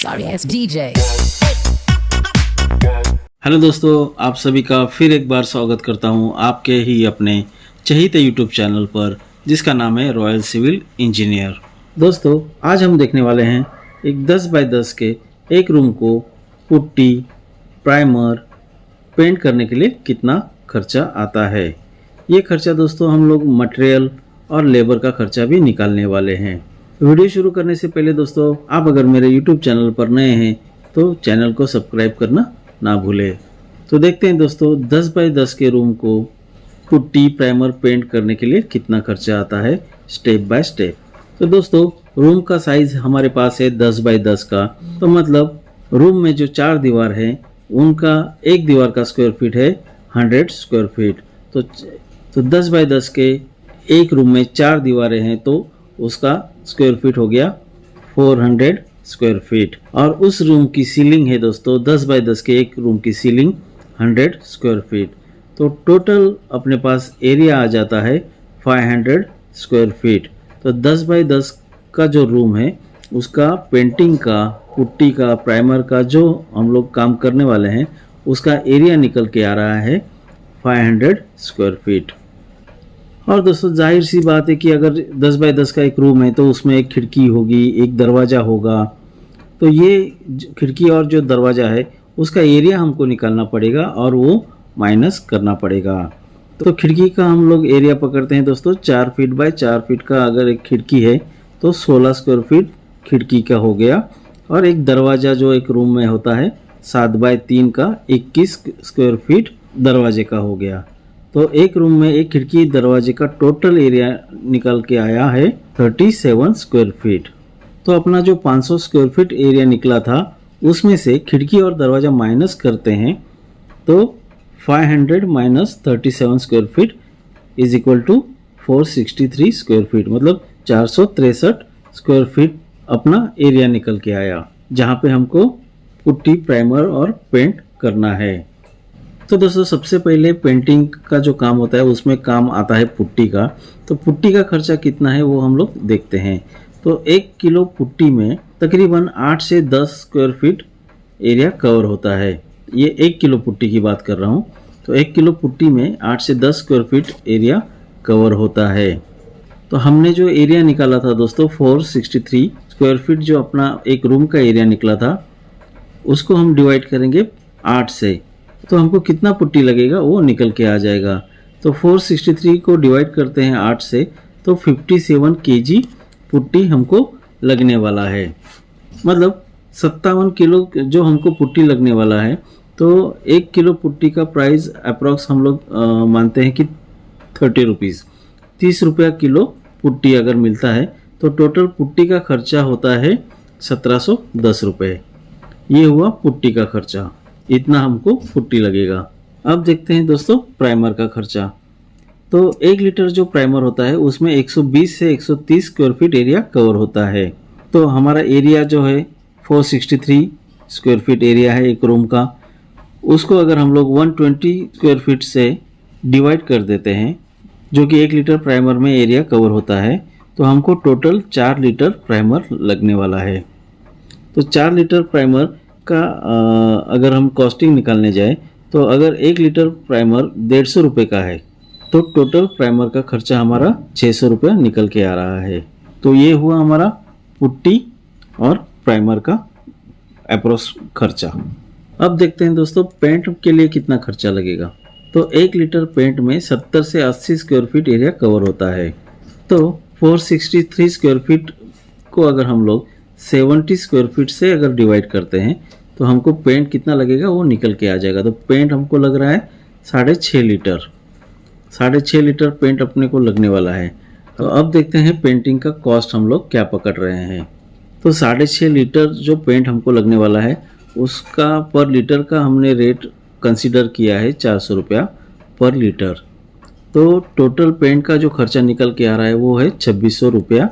Sorry ass DJ. Hello दोस्तों, आप सभी का फिर एक बार स्वागत करता हूं आपके ही अपने चहीते यूट्यूब चैनल पर, जिसका नाम है रॉयल सिविल इंजीनियर। दोस्तों, आज हम देखने वाले हैं एक 10 बाय 10 के एक रूम को पुट्टी, प्राइमर, पेंट करने के लिए कितना खर्चा आता है। ये खर्चा दोस्तों हम लोग मटेरियल और लेबर का खर्चा भी निकालने वाले हैं। वीडियो शुरू करने से पहले दोस्तों, आप अगर मेरे यूट्यूब चैनल पर नए हैं तो चैनल को सब्सक्राइब करना ना भूलें। तो देखते हैं दोस्तों, 10 बाय 10 के रूम को पुट्टी, प्राइमर, पेंट करने के लिए कितना खर्चा आता है स्टेप बाय स्टेप। तो दोस्तों, रूम का साइज हमारे पास है 10 बाय 10 का, तो मतलब रूम में जो 4 दीवार है उनका एक दीवार का स्क्वायर फीट है 100 स्क्वायर फीट। तो 10 बाय 10 के एक रूम में 4 दीवारें हैं तो उसका स्क्वायर फीट हो गया 400 स्क्वायर फीट। और उस रूम की सीलिंग है दोस्तों, 10 बाय 10 के एक रूम की सीलिंग 100 स्क्वायर फीट। तो टोटल अपने पास एरिया आ जाता है 500 स्क्वायर फीट। तो 10 बाय 10 का जो रूम है उसका पेंटिंग का, पुट्टी का, प्राइमर का जो हम लोग काम करने वाले हैं उसका एरिया निकल के आ रहा है 500 स्क्वायर फीट। और दोस्तों, जाहिर सी बात है कि अगर 10 बाय 10 का एक रूम है तो उसमें एक खिड़की होगी, एक दरवाज़ा होगा। तो ये खिड़की और जो दरवाज़ा है उसका एरिया हमको निकालना पड़ेगा और वो माइनस करना पड़ेगा। तो खिड़की का हम लोग एरिया पकड़ते हैं दोस्तों 4 फीट बाय 4 फीट का। अगर एक खिड़की है तो 16 स्क्वायर फीट खिड़की का हो गया। और एक दरवाज़ा जो एक रूम में होता है 7 बाय 3 का 21 स्क्वायर फीट दरवाजे का हो गया। तो एक रूम में एक खिड़की, दरवाजे का टोटल एरिया निकल के आया है 37 स्क्वायर फीट। तो अपना जो 500 स्क्वायर फीट एरिया निकला था उसमें से खिड़की और दरवाज़ा माइनस करते हैं तो 500 minus 37 square feet is equal to 463 square feet, मतलब 463 स्क्वायर फीट अपना एरिया निकल के आया, जहाँ पे हमको पुट्टी, प्राइमर और पेंट करना है। तो दोस्तों, सबसे पहले पेंटिंग का जो काम होता है उसमें काम आता है पुट्टी का। तो पुट्टी का खर्चा कितना है वो हम लोग देखते हैं। तो 1 किलो पुट्टी में तकरीबन 8 से 10 स्क्वायर फीट एरिया कवर होता है। ये 1 किलो पुट्टी की बात कर रहा हूँ। तो 1 किलो पुट्टी में 8 से 10 स्क्वायर फीट एरिया कवर होता है। तो हमने जो एरिया निकाला था दोस्तों 463 स्क्वायर फीट, जो अपना एक रूम का एरिया निकला था, उसको हम डिवाइड करेंगे 8 से। तो हमको कितना पुट्टी लगेगा वो निकल के आ जाएगा। तो 463 को डिवाइड करते हैं 8 से तो 57 kg पुट्टी हमको लगने वाला है, मतलब 57 किलो जो हमको पुट्टी लगने वाला है। तो 1 किलो पुट्टी का प्राइस अप्रॉक्स हम लोग मानते हैं कि 30 रुपीज़, 30 रुपया किलो पुट्टी अगर मिलता है तो टोटल पुट्टी का खर्चा होता है 1710 रुपये। ये हुआ पुट्टी का खर्चा, इतना हमको पुट्टी लगेगा। अब देखते हैं दोस्तों प्राइमर का खर्चा। तो 1 लीटर जो प्राइमर होता है उसमें 120 से 130 स्क्वायर फीट एरिया कवर होता है। तो हमारा एरिया जो है 463 स्क्वायर फीट एरिया है एक रूम का। उसको अगर हम लोग 120 स्क्वायर फीट से डिवाइड कर देते हैं, जो कि 1 लीटर प्राइमर में एरिया कवर होता है, तो हमको टोटल 4 लीटर प्राइमर लगने वाला है। तो 4 लीटर प्राइमर का अगर हम कॉस्टिंग निकालने जाए तो अगर 1 लीटर प्राइमर 150 रुपये का है तो टोटल प्राइमर का खर्चा हमारा 600 रुपया निकल के आ रहा है। तो ये हुआ हमारा पुट्टी और प्राइमर का अप्रोक्स खर्चा। अब देखते हैं दोस्तों पेंट के लिए कितना खर्चा लगेगा। तो 1 लीटर पेंट में 70 से 80 स्क्वायर फीट एरिया कवर होता है। तो 463 स्क्वायर फीट को अगर हम लोग 70 स्क्वायर फीट से अगर डिवाइड करते हैं तो हमको पेंट कितना लगेगा वो निकल के आ जाएगा। तो पेंट हमको लग रहा है 6.5 लीटर, 6.5 लीटर पेंट अपने को लगने वाला है। तो अब देखते हैं पेंटिंग का कॉस्ट हम लोग क्या पकड़ रहे हैं। तो 6.5 लीटर जो पेंट हमको लगने वाला है उसका पर लीटर का हमने रेट कंसिडर किया है 400 रुपया पर लीटर। तो टोटल पेंट का जो खर्चा निकल के आ रहा है वो है 2600 रुपया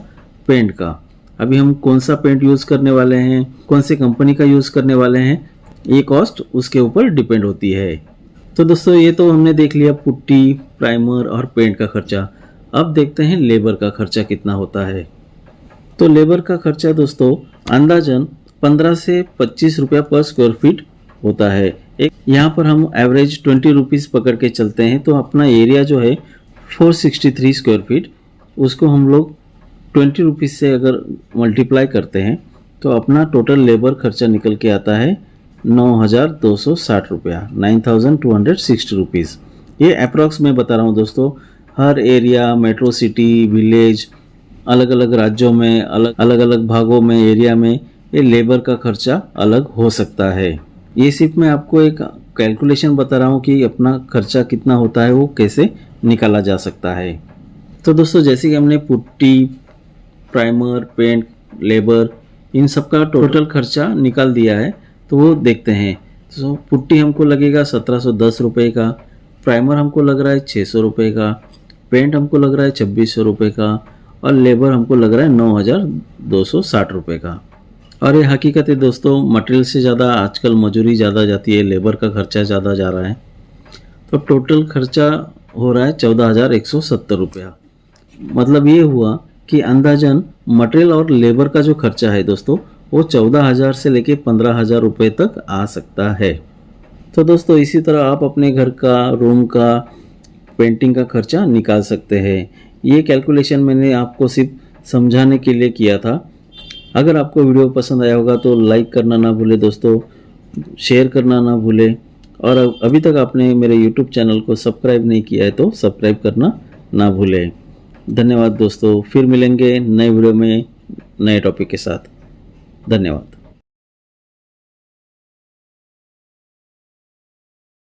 पेंट का। अभी हम कौन सा पेंट यूज़ करने वाले हैं, कौन से कंपनी का यूज़ करने वाले हैं, ये कॉस्ट उसके ऊपर डिपेंड होती है। तो दोस्तों, ये तो हमने देख लिया पुट्टी, प्राइमर और पेंट का खर्चा। अब देखते हैं लेबर का खर्चा कितना होता है। तो लेबर का खर्चा दोस्तों अंदाजन 15 से 25 रुपया पर स्क्वायर फीट होता है। एक यहाँ पर हम एवरेज 20 रुपीज़ पकड़ के चलते हैं तो अपना एरिया जो है 463 स्क्वायर फीट, उसको हम लोग 20 रुपीज़ से अगर मल्टीप्लाई करते हैं तो अपना टोटल लेबर खर्चा निकल के आता है 9,260 रुपया, 9,260 रुपीज़। ये अप्रॉक्स मैं बता रहा हूँ दोस्तों। हर एरिया, मेट्रो सिटी, विलेज, अलग अलग राज्यों में, अलग अलग भागों में, एरिया में ये लेबर का खर्चा अलग हो सकता है। ये सिर्फ मैं आपको एक कैलकुलेशन बता रहा हूँ कि अपना खर्चा कितना होता है वो कैसे निकाला जा सकता है। तो दोस्तों जैसे कि हमने पुट्टी, प्राइमर, पेंट, लेबर, इन सब का टोटल खर्चा निकाल दिया है, तो वो देखते हैं। तो पुट्टी हमको लगेगा 1710 रुपये का, प्राइमर हमको लग रहा है 600 रुपये का, पेंट हमको लग रहा है 2600 रुपये का, और लेबर हमको लग रहा है 9,260 रुपये का। और ये हकीकत है दोस्तों, मटेरियल से ज़्यादा आजकल मजूरी ज़्यादा जाती है, लेबर का खर्चा ज़्यादा जा रहा है, तो टोटल खर्चा हो रहा है 14,170 रुपया। मतलब ये हुआ कि अंदाजन मटेरियल और लेबर का जो खर्चा है दोस्तों वो 14,000 से लेके 15,000 रुपये तक आ सकता है। तो दोस्तों इसी तरह आप अपने घर का, रूम का, पेंटिंग का खर्चा निकाल सकते हैं। ये कैलकुलेशन मैंने आपको सिर्फ समझाने के लिए किया था। अगर आपको वीडियो पसंद आया होगा तो लाइक करना ना भूलें दोस्तों, शेयर करना ना भूलें, और अभी तक आपने मेरे YouTube चैनल को सब्सक्राइब नहीं किया है तो सब्सक्राइब करना ना भूलें। धन्यवाद दोस्तों, फिर मिलेंगे नए वीडियो में नए टॉपिक के साथ। धन्यवाद।